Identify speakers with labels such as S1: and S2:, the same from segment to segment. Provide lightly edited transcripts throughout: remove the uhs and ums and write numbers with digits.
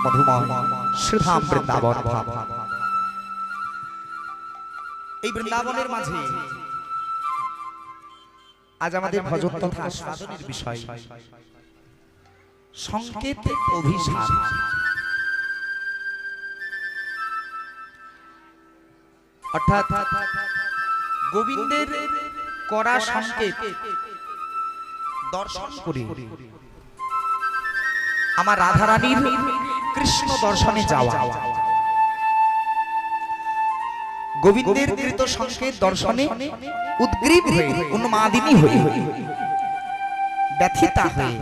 S1: মধুময় শ্রীধাম বৃন্দাবন ধাম। এই বৃন্দাবনের মাঝে আজ আমাদের ভজন তথা সাধনের বিষয় সংকেত অভিসার। অর্থাৎ গোবিন্দের করা সংকেত দর্শন করে আমার রাধারানীর কৃষ্ণ দর্শনে যাওয়া, গোবিন্দের কৃত সংকেত দর্শনে উদ্গ্রীব হয়ে উন্মাদিনী হয়ে ব্যথিতা হয়ে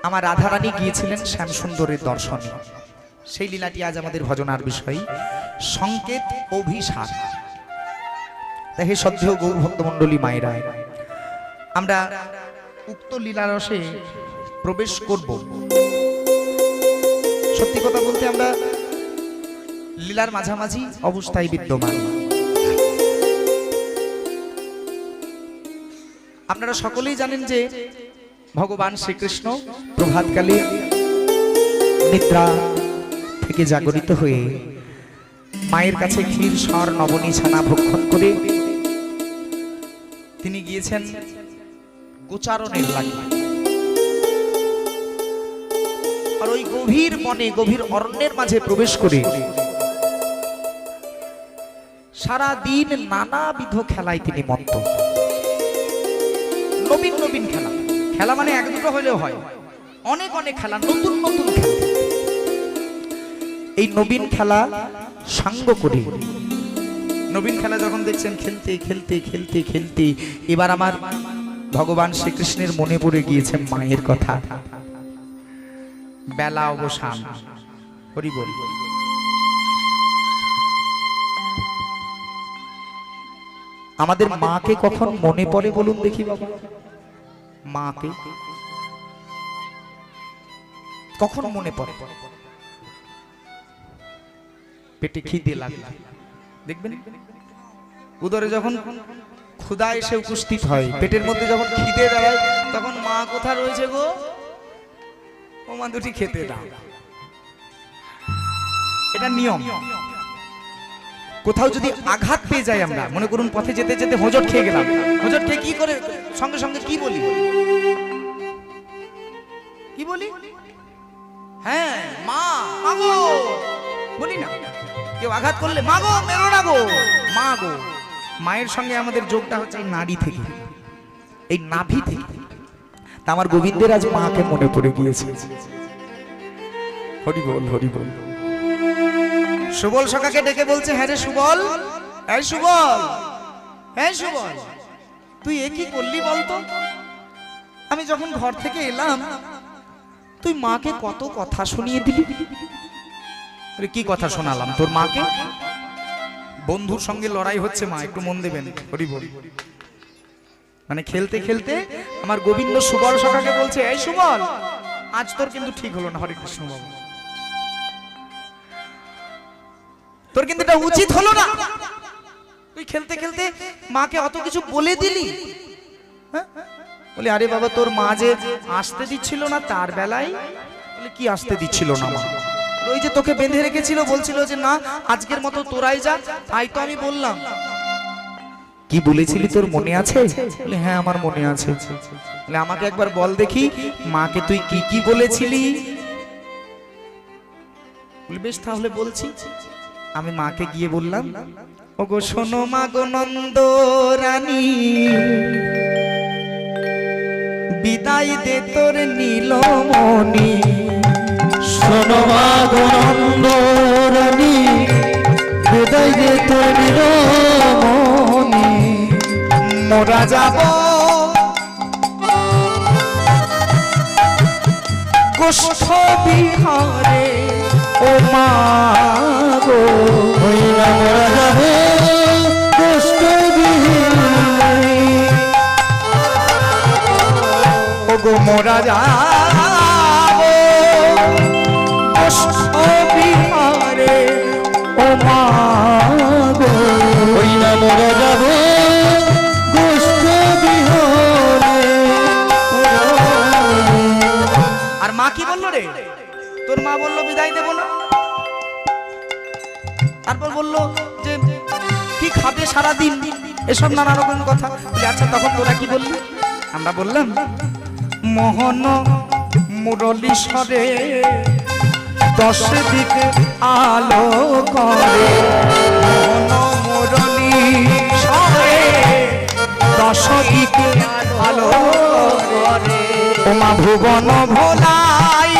S1: আমার রাধারানী গিয়েছিলেন শ্যাম সুন্দরের দর্শনে। সেই লীলাটি আজ আমাদের ভজনার বিষয় সংকেত অভিসার। দেখে শ্রদ্ধেয় গৌর ভক্তমণ্ডলী মায়েরা, আমরা উক্ত লীলারসে প্রবেশ করব। সত্যি কথা বলতে আমরা লীলার মাঝামাঝি অবস্থায় বিদ্যমান। আপনারা সকলেই জানেন যে ভগবান শ্রীকৃষ্ণ প্রভাতকালে নিদ্রা থেকে জাগরিত হয়ে মায়ের কাছে ক্ষীর সর নবনী ছানা ভক্ষণ করে তিনি গিয়েছেন গোচারণের লাগি। আর ওই গভীর বনে গভীর অরণ্যের মাঝে প্রবেশ করে সারা দিন নানাবিধ খেলায় তিনি মত্ত। নবীন নবীন খেলা, খেলা মানে এক দুটো হলেও হয়, অনেক অনেক খেলা, নতুন নতুন খেলা। এই নবীন খেলা সাঙ্গ করে নবীন খেলা যখন দেখছেন খেলতে খেলতে খেলতে খেলতে এবার আমার ভগবান শ্রীকৃষ্ণের মনে পড়ে গিয়েছে মায়ের কথা। বেলা অবসান, হরি বল। আমাদের মাকে কখন মনে পড়ে বলুন দেখি বাবা? মাকে কখন মনে পড়ে? পেটে খিদে লাগলে দেখবেন, উদরে যখন ক্ষুধা এসে উপস্থিত হয়, পেটের মধ্যে যখন খিদে দাঁড়ায়, তখন মা কোথা রয়েছে গো, ও মা দুটি খেতে দাও। এটা নিয়ম। কোথাও যদি আঘাত পেয়ে যায়, আমরা মনে করুন পথে যেতে যেতে হোঁচট খেয়ে গেলাম, হোঁচট খেয়ে কি করে সঙ্গে সঙ্গে কি বলি? কি বলি? হ্যাঁ, মা, মাগো বলি না? কেউ আঘাত করলে মাগো, মেরো না গো, মা গো। মায়ের সঙ্গে আমাদের যোগটা হচ্ছে এই নাড়ি থেকে, এই নাভি থেকে। তা আমার গোবিন্দের আজ মাকে মনে পড়ে গিয়েছে। হরি বল, হরি বল। সুবল সখাকে ডেকে বলছে, হ্যাঁ রে সুবল, এই সুবল, হ্যাঁ সুবল, তুই এ কি করলি বলতো? আমি যখন ঘর থেকে এলাম তুই মাকে কত কথা শুনিয়ে দিলি। কি কথা শোনালাম তোর মাকে? বন্ধুর সঙ্গে লড়াই হচ্ছে মা, একটু মন দেবেন। হরি বল। মানে খেলতে খেলতে আমার গোবিন্দ সুবল সখাকে বলছে, এই সুবল, আজ তোর কিন্তু ঠিক হলো না। হরে কৃষ্ণ বাবু, তোর কিন্তু এটা উচিত হলো না। তুই খেলতে খেলতে মাকে অত কিছু বলে দিলি। বলে, আরে বাবা, তোর মা যে আসতে দিচ্ছিল না তার বেলায়? বলে, কি আসতে দিচ্ছিল না মা? ওই যে তোকে বেঁধে রেখেছিল, বলছিল যে না আজকের মতো তোরাই যা, তাই তো আমি বললাম। কি বলেছিলি তোর মনে আছে? বলে, হ্যাঁ আমার মনে আছে। বলে, আমাকে একবার বল দেখি মাকে তুই কি কি বলেছিলি? বলে, বেশ তাহলে বলছি। আমি মাকে গিয়ে বললাম, ওগো শোনো মা গো নন্দ রানী, বিদায় দে তোর নীলমণি।
S2: শোনো মা গো নন্দ রানী, বিদায় দে তোর নীলমণি।
S1: মোরা যাব গোষ্ঠ বিহারে, ও মা গো,
S2: হইরা মোরা যাবে গোষ্ঠ বিহারে।
S1: ও গো মোরা যাব গোষ্ঠ বিহারে, ও মা গো,
S2: হইরা মোরা যাবে গোষ্ঠ বিহারে।
S1: আর মা মা কি বললো রে? তোর মা বললো বিদায় দেব না। তারপর বললো যে কি খাবে সারাদিন, এসব নানা রকম কথা। আচ্ছা তখন তোরা কি বললি? আমরা বললাম মোহন মুরলী স্বরে দশ দিকে আলো করে, মোহন মুরলী স্বরে দশ দিকে আলো করে, ওমা ভুবন ভোলাই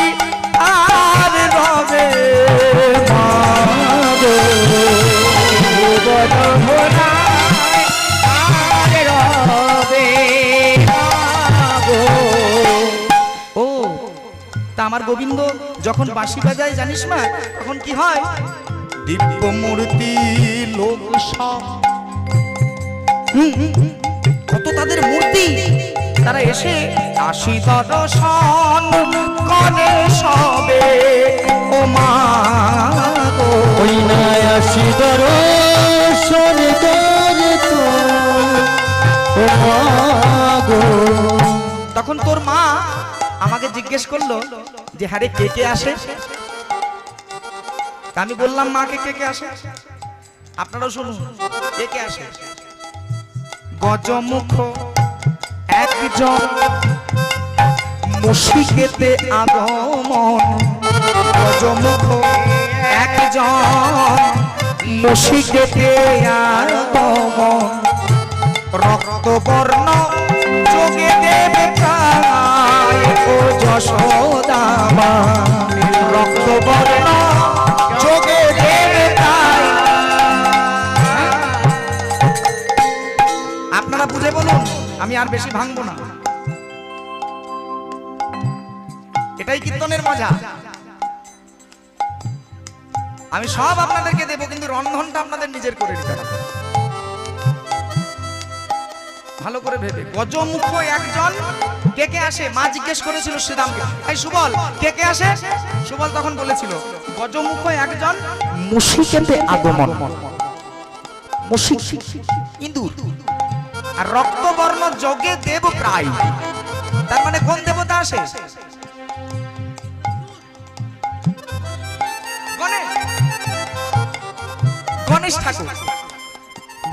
S1: আর রবে মা গো, ভুবন ভোলাই আর রবে মা গো। ও তা আমার গোবিন্দ যখন বাঁশি বাজায় জানিস না তখন কি হয়? দিব্য মূর্তি লোক সব, কত তাদের মূর্তি, তারা এসে আশি দর্শন করে সবে ও মা গো,
S2: ওই না আসি দর্শন করে তো ও মা গো।
S1: তখন তোর মা আমাকে জিজ্ঞেস করলো যে হ্যাঁ রে কে কে আসে? তা আমি বললাম মাকে কে কে আসে, আপনারাও শুনুন কে কে আসে। গজমুখ একজন মুশিকেতে আগমন, গজমুখ একজন মুশিকেতে আগমন, রক্তবর্ণ যোগে দেবে প্রায় ও যশোদা মা, রক্তবর্ণ যোগে দেবে প্রায়। আপনারা বুঝে বলুন, আমি আর বেশি ভাঙবো না, এটাই কীর্তনের মজা। আমি সব আপনাদেরকে দেবো, কিন্তু রন্ধনটা আপনাদের নিজের করে নিতে হবে ভালো করে ভেবে। গজমুখ একজন কে কে আসে? মা জিজ্ঞেস করেছিল শ্রীরামকে, এই সুবল কে কে আসে? সুবল তখন বলেছিল গজমুখ একজন মুশিকেতে আগমন, মুশিক ইঁদুর, আর রক্তবর্ণ যোগে দেব প্রায়। তার মানে কোন দেবতা আসে? গণেশ ঠাকুর।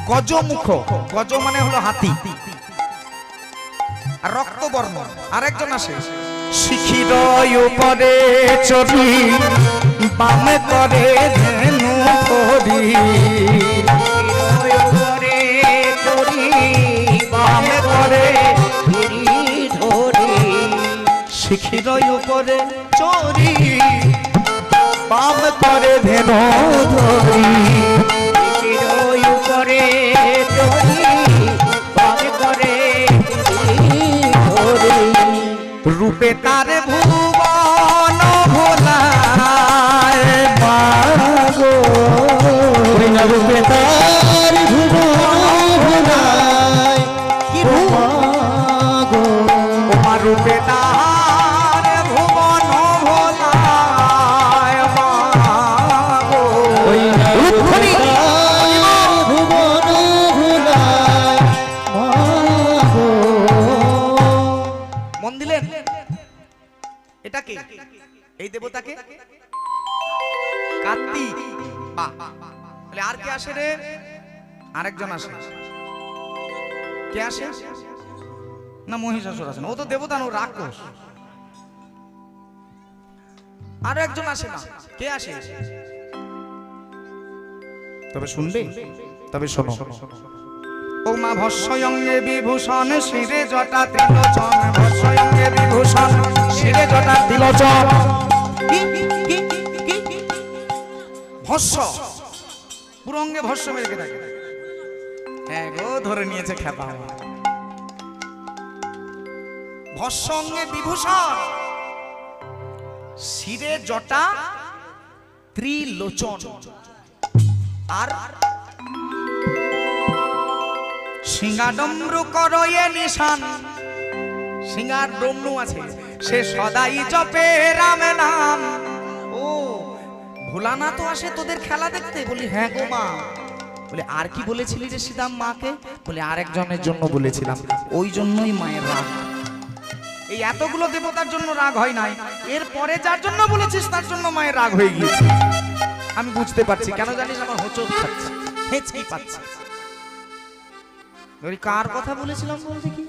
S1: গজমুখ, গজ মানে হলো হাতি, আর রক্তবর্ণ আরেকজন আসে। শিখির উপরে চড়ি বামে করে ধেনু ধরি, বামে করে ধরি, শিখির উপরে চড়ি বাম করে ধেনু ধরি, করে রূপে তার ভুবন ভোলায় মা গো,
S2: রূপে তার ভুবন ভোলায়
S1: কি
S2: মা গো,
S1: তোমার রূপে তার ভুবন ভোলায় মা গো,
S2: ওই না রূপে তার ভুবন ভোলায় মা গো।
S1: মন দিলেন? এটাকে এই দেবতাকে কার্তিক। বাহ, তাহলে আর কে আসে রে? আরেকজন আসে। কে আসে? না মহিষাসুর আসে না, ও তো দেবতা না, ও রাক্ষস। আর একজন আসে না, কে আসে? তবে শুনবে, তবে শোনো। ও মা ভস্ময়ঙ্গে বিভূষণ শিরে জটা ত্রিলোচন, ভস্ময়ঙ্গে বিভূষণ শিরে জটা ত্রিলোচন। ভস্ম পুরো অঙ্গে ভস্ম মেরে থাকে। হ্যাঁ গো, ধরে নিয়েছে খেপা। ভস্ম অঙ্গে বিভূষণ শিরে জটা ত্রিলোচন, আর সিংহাডম্রু করয়ে নিশান। সিংহার ডমরু আছে, সে সদাই জপে রাম নাম। ও ভোলানাথ আসে তোদের খেলা দেখতে? বলি হ্যাঁ গো মা। বলে আর কি বলেছিলি রে সীতাম মাকে? বলে আরেকজনের জন্য বলেছিলাম, ওই জন্যই মায়ের রাগ। এই এতগুলো দেবতার জন্য রাগ হয় নাই, এর পরে যার জন্য বলেছিস তার জন্য মায়ের রাগ হয়ে গিয়েছে। আমি বুঝতে পারছি, কেন জানিস আমার হোঁচট খাচ্ছে, হেঁচকি পাচ্ছে। ওই কার কথা বলেছিলাম বলতে কি,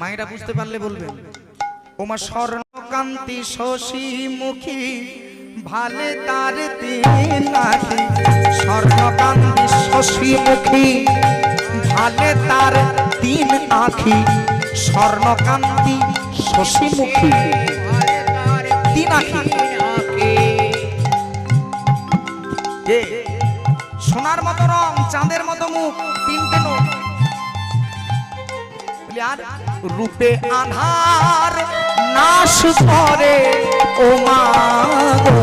S1: মায়েরা বুঝতে পারলে বলবেন। ওমা স্বর্ণকান্তি শশী মুখী ভালে তার তিন আখি, স্বর্ণকান্তি শশী মুখী ভালে তার তিন আখি, স্বর্ণকান্তি শশী মুখী তিন আখি। সোনার মতো রং, চাঁদের মতো মুখ, তিনটে নোখ। আর রূপে আধার নাশ করে ও মা গো,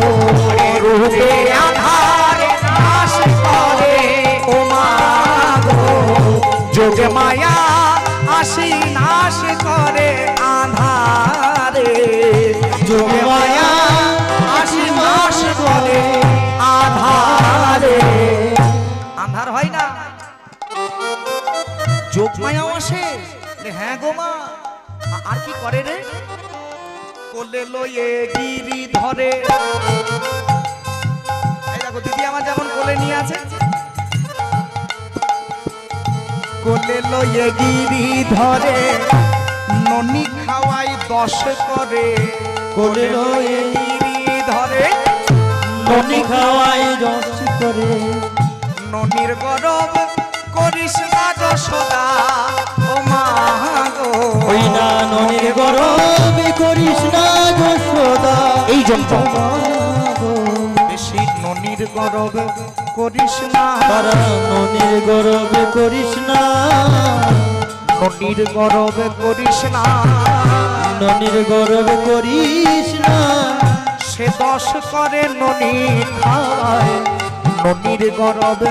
S1: রূপে আধার নাশ করে ও মা গো, যোগে মায়া আসি নাশ করে আধারে, যোগে মায়া আসি নাশ করে আধারে। আধার হয় না, যোগ মায়াও আসে। হ্যাঁ গো মা, আর কি করে রে, কোলে লয়ে গিরি ধরে। এই দেখো দিদি আমার যেমন কোলে নিয়ে আছে, কোলে লয়ে গিরি ধরে, ননি খাওয়াই 10 করে।
S2: কোলে লয়ে
S1: গিরি ধরে,
S2: ননি খাওয়াই 10 করে।
S1: ননির গরব করিস না যশোদা ও মা গো,
S2: ওই না ননির গরব করিস না যশোদা,
S1: এই জন্য
S2: মা গো।
S1: বেশি ননির গরব করিস না,
S2: তারা ননির গরব করিস না,
S1: ননির গরব করিস না,
S2: ননির গরব করিস না।
S1: সে 10 করে ননি খাওয়ায়, ননির গরব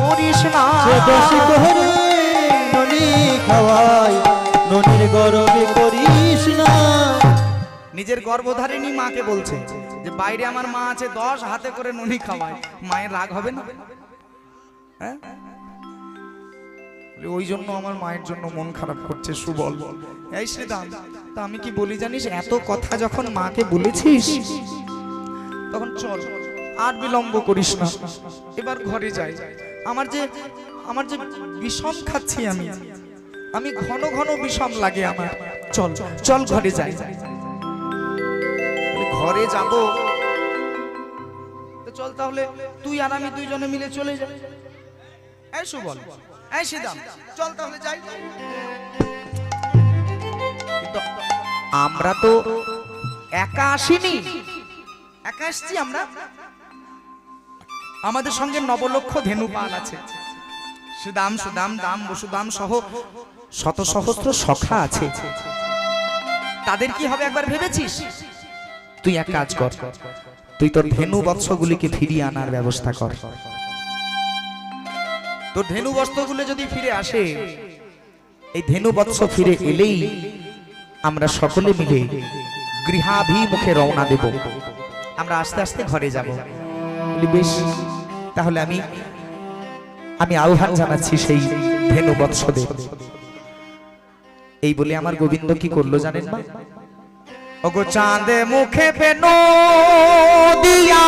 S1: করিস না,
S2: সে 10 করে ননি খাওয়াই, ননির গরব করিস না।
S1: নিজের গর্ভধারিণী মাকে বলছে যে বাইরে আমার মা আছে, 10 হাতে করে ননি খাওয়ায়, মায়ের রাগ হবে না? হ্যাঁ, ওই জন্য আমার মায়ের জন্য মন খারাপ করছে সুবল। এই শ্রীদাম, তা আমি কি বলি জানিস, এত কথা যখন মাকে বলেছিস তখন চল, আর বিলম্ব করিস না, এবার ঘরে যাই। আমার যে বিষম খাচ্ছি আমি ঘন ঘন বিষম লাগে আমার, চল চল ঘরে যাই। ঘরে যাব তো চল, তাহলে তুই আর আমি দুইজনে মিলে চলে যাই। এই সুবল, এই শ্রীদাম, চল তাহলে যাই। কিন্তু আমরা তো একা আসিনি, একা আসছি আমরা, আমাদের সঙ্গে 9 লক্ষ ধেনুপাল আছে, সুদাম সুদাম দাম বসুদাম সহ শত সহস্র সখা আছে। তাদের কি হবে একবার ভেবেছিস? তুই এক কাজ কর, তুই তোর ধেনু বৎসগুলিকে ফিরিয়ে আনার ব্যবস্থা কর। তোর ধেনু বৎসগুলো যদি ফিরে আসে, এই ধেনু বৎস ফিরে এলেই আমরা সকলে মিলে গৃহাভিমুখে রওনা দেব, আমরা আস্তে আস্তে ঘরে যাব। বেশ, তাহলে আমি আহ্বান জানাচ্ছি সেই ধেনু বৎসদের। এই বলে আমার গোবিন্দ কি করলো জানেন না? ওগো চাঁদে মুখে বেনো দিয়া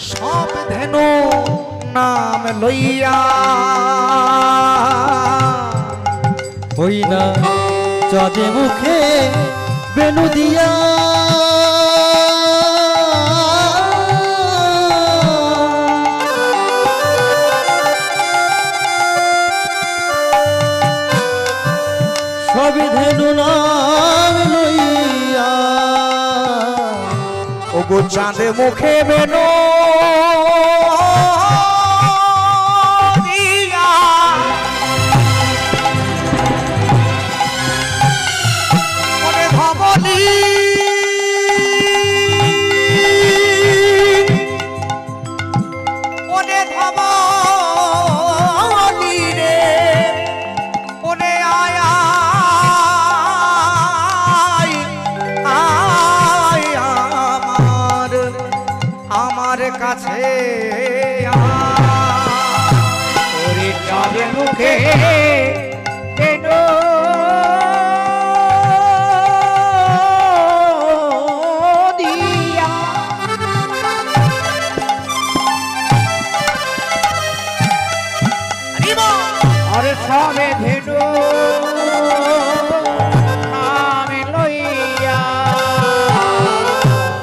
S1: সব ধেনু নাম লইয়া,
S2: ওই না চাঁদে মুখে বেনু দিয়া, সব ধেনু নাম লইয়া,
S1: ওগো চাঁদে মুখে বেনো দিয়া, ওরে ধবলি ওরে ধবলি রে, ওরে আয়া আমার কাছে ওরে চাঁদের মুখে বেনো দিয়া আরে সবে ভেনো আমি লইয়া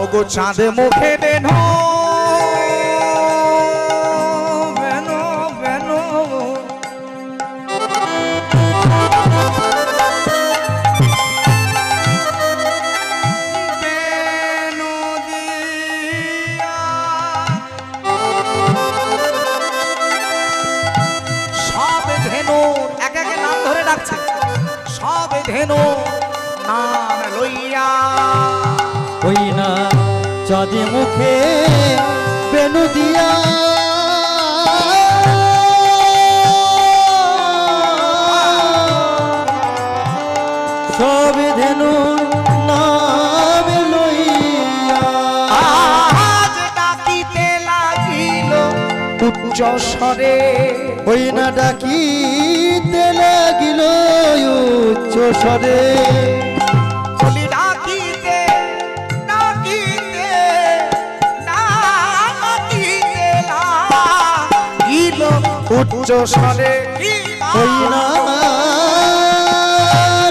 S1: ওগো চাঁদ মুখে বেনো বেনো বেনো বেনো দিয়া সব ধেনু এক এক নাম ধরে ডাকছে সব ধেনু নাম লইয়া
S2: ওই না চাঁদে মুখে বেনু দিয়া সব ধেনু নাম লইয়া
S1: আজ ডাকিতে লাগিল উচ্চ স্বরে
S2: ওই না ডাকিতে লাগিল উচ্চ স্বরে
S1: বলি ডাকিতে ডাকিতে ডাকিতে লাগিল উচ্চ স্বরে
S2: ওই না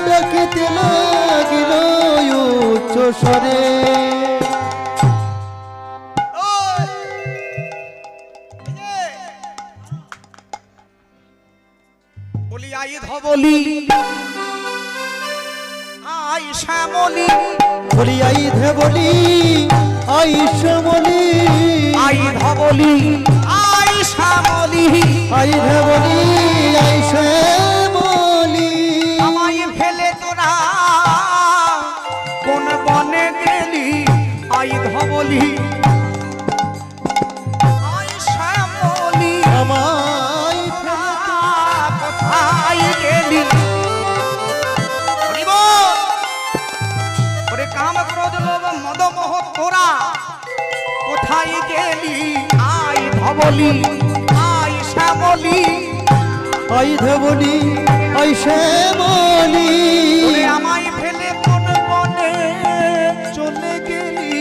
S2: ডাকিতে লাগিল উচ্চ স্বরে
S1: বলি আই ধবলি আই শ্যামলি
S2: বলি আই ধবলি আই শ্যামলি
S1: আই ধবলি আই শ্যামলি
S2: আই ধবলি আই শ্যামলি
S1: আমায় ফেলে তোরা কোন বনে গেলি আই ধবলি আই শ্যামলি
S2: আমায়
S1: কোথায় গেলি ওরে কাম ক্রোধ লোভ মদ মোহ তোরা কোথায় গেলি আই ধবলি আই শ্যামলি
S2: আই ধবলি আই শ্যামলি
S1: ওরে আমায় ফেলে কোন বনে চলে গেলি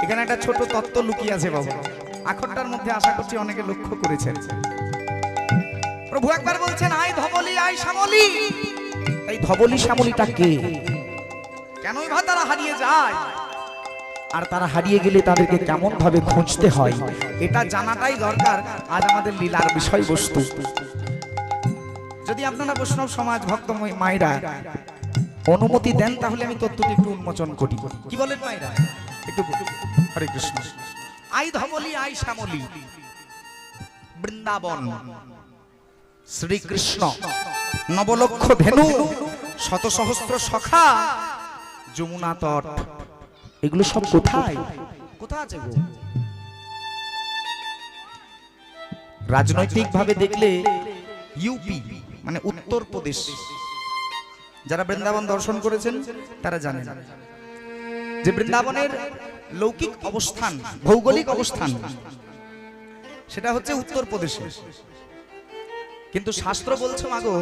S1: এখানে একটা ছোট তত্ত্ব লুকিয়ে আছে বাবা আখরটার মধ্যে আশা করছি অনেকে লক্ষ্য করেছেন প্রভু একবার বলছেন আই ধবলি আই শ্যামলি এই ধবলি শ্যামলিটা কে কেনই বা তারা হারিয়ে যায় আর তারা হারিয়ে গেলে তাদেরকে কেমন ভাবে খুঁজতে হয় এটা জানাটাই দরকার আজ আমাদের লীলার বিষয়বস্তু যদি আপনারা বৈষ্ণব সমাজ ভক্ত মায়েরা অনুমতি দেন তাহলে আমি তত্ত্বটি একটু উন্মোচন করি কি বলেন মায়েরা একটু হরে কৃষ্ণ আই ধবলি আই শ্যামলি বৃন্দাবন শ্রীকৃষ্ণ নবলক্ষ ধেনু শত সহস্র সখা যমুনা তট এগুলো সব কোথায় কোথায় আছে গো রাজনৈতিক ভাবে দেখলে ইউপি মানে উত্তর প্রদেশ যারা বৃন্দাবন দর্শন করেছেন তারা জানেন যে বৃন্দাবনের লৌকিক অবস্থান ভৌগোলিক অবস্থান সেটা হচ্ছে উত্তর প্রদেশে কিন্তু শাস্ত্র বলছে মাগো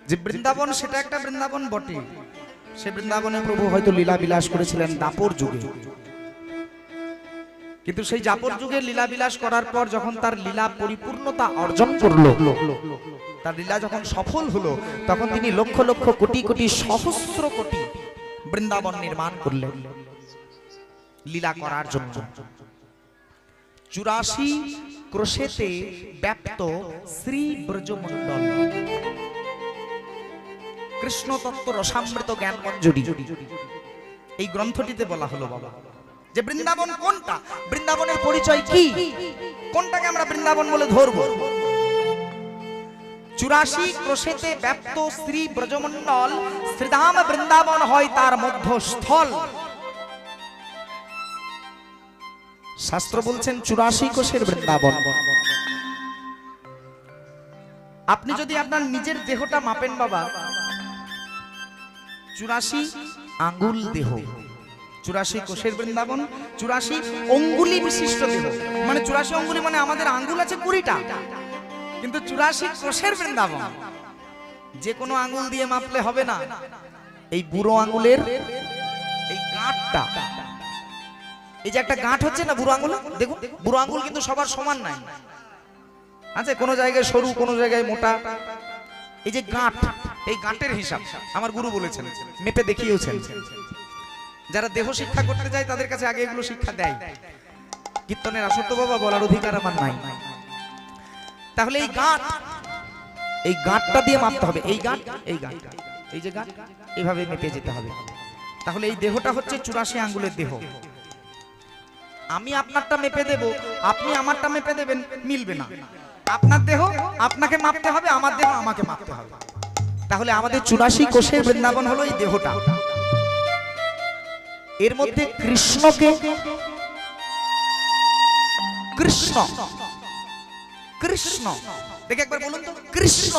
S1: যে বৃন্দাবন সেটা একটা বৃন্দাবন বটে সে বৃন্দাবনে প্রভু হয়তো লীলা বিলাস করেছিলেন দাপর যুগে কিন্তু সেই দাপর যুগে লীলা বিলাস করার পর যখন তার লীলা পরিপূর্ণতা অর্জন করলো তার লীলা যখন সফল হলো তখন তিনি লক্ষ লক্ষ কোটি কোটি সহস্র কোটি বৃন্দাবন নির্মাণ করলেন লীলা করার জন্য 84 ক্রোশেতে ব্যাপ্ত শ্রী ব্রজমণ্ডল কৃষ্ণ তত্ত্ব রসামৃত জ্ঞান মঞ্জুরি এই গ্রন্থটিতে বলা হলো বাবা যে বৃন্দাবন কোনটা বৃন্দাবনের পরিচয় কি কোনটাকে আমরা বৃন্দাবন বলে ধরবো 84 ক্রোশেতে ব্যাপ্ত শ্রী ব্রজমণ্ডল শ্রীধাম বৃন্দাবন হয় তার মধ্যস্থল শাস্ত্র বলছেন 84 কোষের বৃন্দাবন আপনি যদি আপনার নিজের দেহটা মাপেন বাবা 84 আঙ্গুল দেহ 84 কোষের বৃন্দাবন, 84 অঙ্গুলি বিশিষ্ট দেহ। মানে 84 অঙ্গুলি মানে আমাদের আঙ্গুল আছে 20টা, কিন্তু 84 কোষের বৃন্দাবন। যে কোনো আঙ্গুল দিয়ে মাপলে হবে না, এই বুড়ো আঙ্গুলের এই গাঁটটা, এই যে একটা গাঁট হচ্ছে না বুড়ো আঙ্গুল, দেখুন বুড়ো আঙ্গুল কিন্তু সবার সমান নাই, আচ্ছা কোনো জায়গায় সরু, কোনো জায়গায় মোটা। এই যে গাঁট, এই গাঁটের হিসাব আমার গুরু বলেছেন, মেপে দেখিয়েছেন। যারা দেহ শিক্ষা করতে যায় তাদের কাছে আগে এগুলো শিক্ষা দেয়। কীর্তনের আসত্য বাবা বলার অধিকার আমার নাই। তাহলে এই গাঁট, এই গাঁটটা দিয়ে মাপতে হবে। এই গাঁট, এই গাঁট, এই যে গাঁট, এইভাবে মেপে যেতে হবে। তাহলে এই দেহটা হচ্ছে 84 আঙ্গুলের দেহ। আমি আপনারটা মেপে দেব, আপনি আমারটা মেপে দেবেন, মিলবে না। আপনার দেহ আপনাকে মাপতে হবে, আমার দেহ আমাকে মাপতে হবে। তাহলে আমাদের 84 কোষের বৃন্দাবন হলো এই দেহটা। এর মধ্যে কৃষ্ণকে, কৃষ্ণ, কৃষ্ণ দেখে একবার বলুন তো, কৃষ্ণ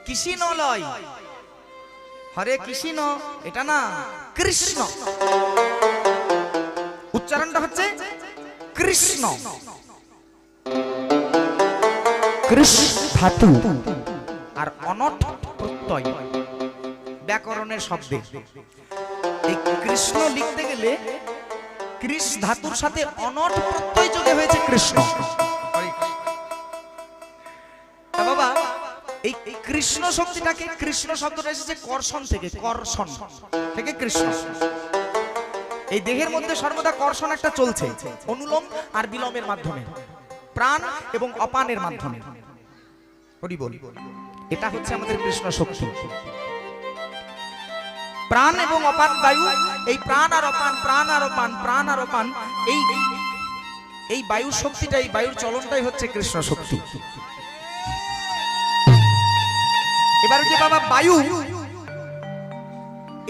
S1: কৃষ্ণ লয়, হরে কৃষ্ণ এটা না, কৃষ্ণ উচ্চারণটা হচ্ছে কৃষ্ণ। কৃষ্ণ ধাতু আর অনট প্রত্যয় ব্যাকরণের শব্দে। এই কৃষ্ণ লিখতে গেলে কৃষ ধাতুর সাথে অনট প্রত্যয় যোগে হয়েছে কৃষ্ণ। বাবা এই কৃষ্ণ শক্তিটাকে, কৃষ্ণ শব্দটা এসেছে কর্ষণ থেকে, কর্ষণ থেকে কৃষ্ণ। এই দেহের মধ্যে সর্বদা কর্ষণ একটা চলছে, অনুলোম আর বিলোমের মাধ্যমে, প্রাণ এবং অপানের মাধ্যমে। হরি বল, এটা হচ্ছে আমাদের কৃষ্ণ শক্তি। প্রাণ এবং অপান বায়ু, এই প্রাণ আর অপান, প্রাণ আর অপান, প্রাণ আর অপান, এই বায়ুর শক্তিটা, এই বায়ুর চলনটাই হচ্ছে কৃষ্ণ শক্তি। এবার যে বাবা বায়ু,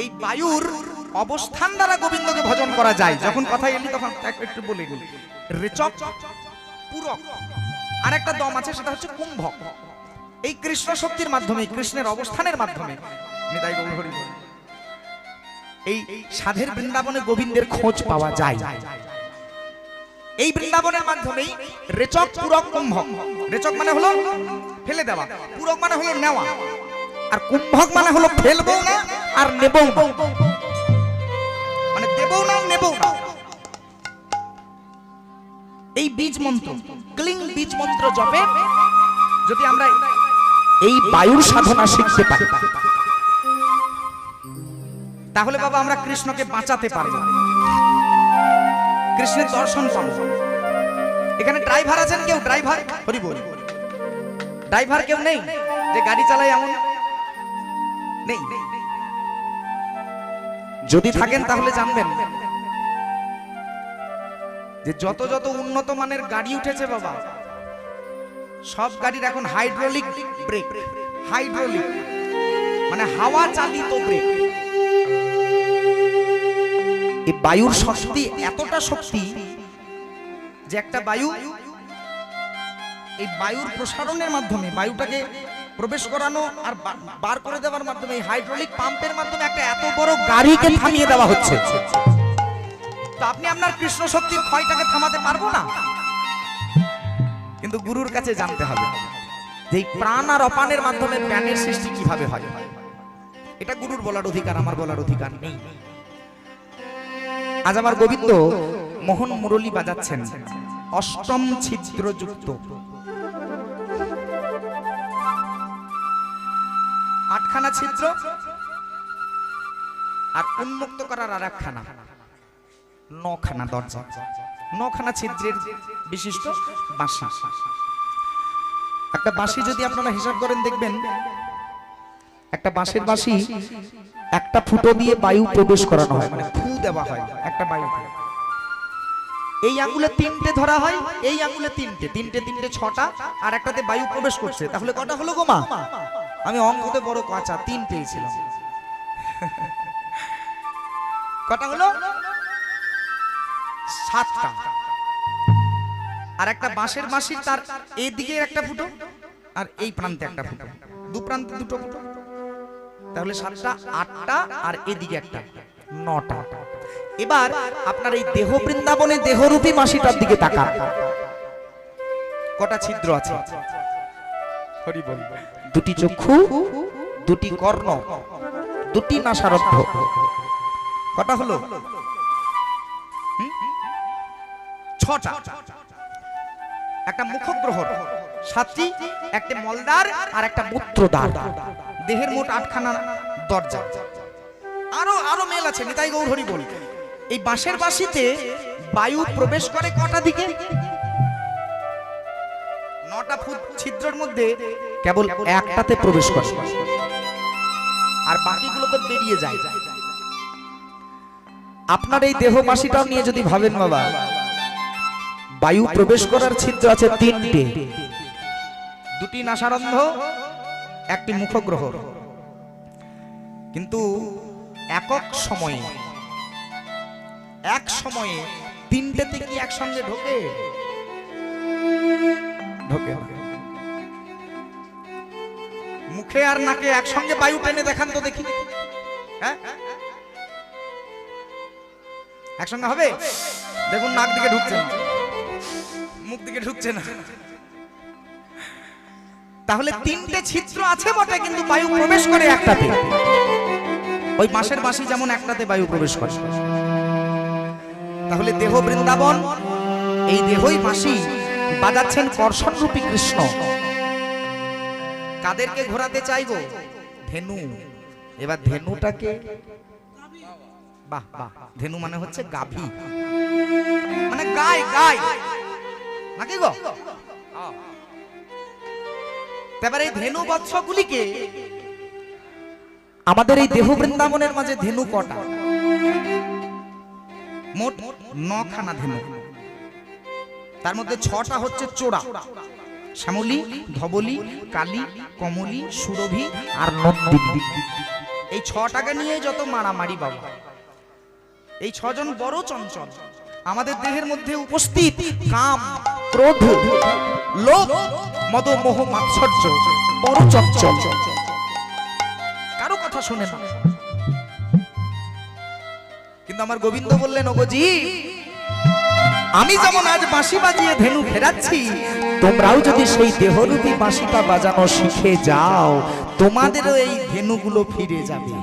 S1: এই বায়ুর অবস্থান দ্বারা গোবিন্দকে ভজন করা যায়। যখন কথা এলি তখন একটু বলে গেল, রেচক, পূরক, আর একটা দম আছে সেটা হচ্ছে কুম্ভক। এই কৃষ্ণ শক্তির মাধ্যমে, কৃষ্ণের অবস্থানের মাধ্যমে নিতাই গৌর হরি বল, এই সাধের বৃন্দাবনে গোবিন্দের খোঁজ পাওয়া যায়। এই বৃন্দাবনের মাধ্যমেই রেচক, পূরক, কুম্ভক। রেচক মানে হলো ফেলে দেওয়া, পূরক মানে হলো নেওয়া, আর কুম্ভক মানে হলো ফেলবো না আর নেবো না, মানে দেবো না নেবো না। এই বীজ মন্ত্র, ক্লিং বীজ মন্ত্র জপে যদি আমরা এই বায়ুর সাধনা শিখতে পারি, তাহলে বাবা আমরা কৃষ্ণকে বাঁচাতে পারবো, কৃষ্ণের দর্শন পাবো। এখানে ড্রাইভার আছেন কেউ? ড্রাইভার হরি বল, ড্রাইভার কেউ নেই যে গাড়ি চালায় এমন নেই? যদি থাকেন তাহলে জানবেন যে যত যত উন্নত মানের গাড়ি উঠেছে বাবা, সব গাড়ির এখন হাইড্রোলিক ব্রেক। হাইড্রোলিক মানে হাওয়া চালিত ব্রেক। এই বায়ুর শক্তি এতটা শক্তি যে একটা বায়ু, এই বায়ুর প্রসারণের মাধ্যমে, বায়ুটাকে প্রবেশ করানো আর বার করে দেওয়ার মাধ্যমে, এই হাইড্রোলিক পাম্পের মাধ্যমে একটা এত বড় গাড়িকে থামিয়ে দেওয়া হচ্ছে। তো আপনি আপনার কৃষ্ণ শক্তির ক্ষয়টাকে থামাতে পারবো না, কিন্তু গুরুর কাছে জানতে হবে যে এই প্রাণ আর অপানের মাধ্যমে জ্ঞানের সৃষ্টি কিভাবে হয়। এটা গুরুর বলার অধিকার, আমার বলার অধিকার নেই। আজ আমার গোবিন্দ মোহন মুরলী বাজাচ্ছেন অষ্টম ছিদ্রযুক্ত, 8খানা ছিদ্র আর উন্মুক্ত করার আর 1খানা, 9খানা দরজা, 9খানা ছিদ্রের বিশিষ্ট বাঁশি। একটা বাঁশি যদি আপনারা হিসাব করেন দেখবেন, একটা বাঁশের বাঁশি একটা ফুটো দিয়ে বায়ু প্রবেশ করানো হয়, মানে ফু দেওয়া হয় একটা বায়ু। এই আঙ্গুলে 3টে ধরা হয়, এই আঙ্গুলে 3টে, 3টে 6টা, আর একটাতে বায়ু প্রবেশ করছে। তাহলে কটা হলো গো মা? আমি অঙ্কতে বড় কাঁচা, 3 পেয়েছিলাম। কটা হলো? 7টা। আর একটা বাঁশের বাঁশির তার এই দিকে একটা ফুটো আর এই প্রান্তে একটা ফুটো, দু প্রান্তে দুটো ফুটো, তাহলে 7টা, 8টা আর এদিকে একটা। 9টা। এবার আপনার এই দেহ বৃন্দাবনে দেহরূপী বাঁশিটার দিকে তাকান, কটা ছিদ্র আছে? হরি বল। 2টি চক্ষু, 2টি কর্ণ, 2টি নাসারধ্য। কটা হলো? 6টা। একটা মুখগ্রহণ 7টি, একটা মলদ্বার আর একটা মূত্রদ্বার। দেহের মোট 8খানা দরজা। আরো মেল আছে, নিতাই গৌর হরি বল। এই বাঁশের বাঁশিতে বায়ু প্রবেশ করে কটা দিকে? 9টা ছিদ্রের মধ্যে কেবল একটাতে প্রবেশ করে, আর বাকিগুলো তো বেরিয়ে যায়। আপনার এই দেহ বাঁশিটাও নিয়ে যদি ভাবেন বাবা, বায়ু প্রবেশ করার ছিদ্র আছে 3টে, 2টি নাসারন্ধ্র, 1টি মুখগ্রহণ। কিন্তু একক সময়ে, এক সময়ে 3টেতে কি একসঙ্গে ঢোকে? ঢোকে না। মুখে আর নাকে একসঙ্গে বায়ু টেনে দেখান তো দেখি, হ্যাঁ একসঙ্গে হবে? দেখুন নাক দিকে ঢুকছে না, মুখ দিকে ঢুকছে না। তাহলে 3টে ছিদ্র আছে বটে, কিন্তু বায়ু প্রবেশ করে একটাতে। ওই বাঁশের বাঁশি যেমন একটাতে বায়ু প্রবেশ করে। তাহলে দেহ বৃন্দাবন, এই দেহই বাঁশি বাজাচ্ছেন কর্ষণ রূপী কৃষ্ণ। কাদেরকে ঘোরাতে চাইবো? ধেনু। এবার ধেনুটাকে, বাহ বাহ, ধেনু মানে হচ্ছে গাভী, মানে গায় গায় নাকি গো? এবার এই ধেনু বৎসগুলিকে আমাদের এই দেহ বৃন্দাবনের মাঝে ধেনু কটা? মোট 9খানা ধেনু। তার মধ্যে 6টা হচ্ছে চোরা, শ্যামলী, ধবলী, কালী, কমলী, সুরভি আর নন্দিনী। এই 6টাকে নিয়ে যত মারামারি বাবা। এই 6 জন বড় চঞ্চল। আমাদের দেহের মধ্যে উপস্থিত কাম, ক্রোধ, লোভ, মদ, মোহ, মাৎসর্য বড় চঞ্চল, কারো কথা শোনে না। কিন্তু আমার গোবিন্দ বললেন, ওগো জি, আমি যেমন আজ বাঁশি বাজিয়ে ধেনু ফেরাচ্ছি, তোমরাও যদি সেই দেহরূপী বাঁশিটা বাজানো শিখে যাও, তোমাদেরও এই ধেনুগুলো ফিরে যাবে।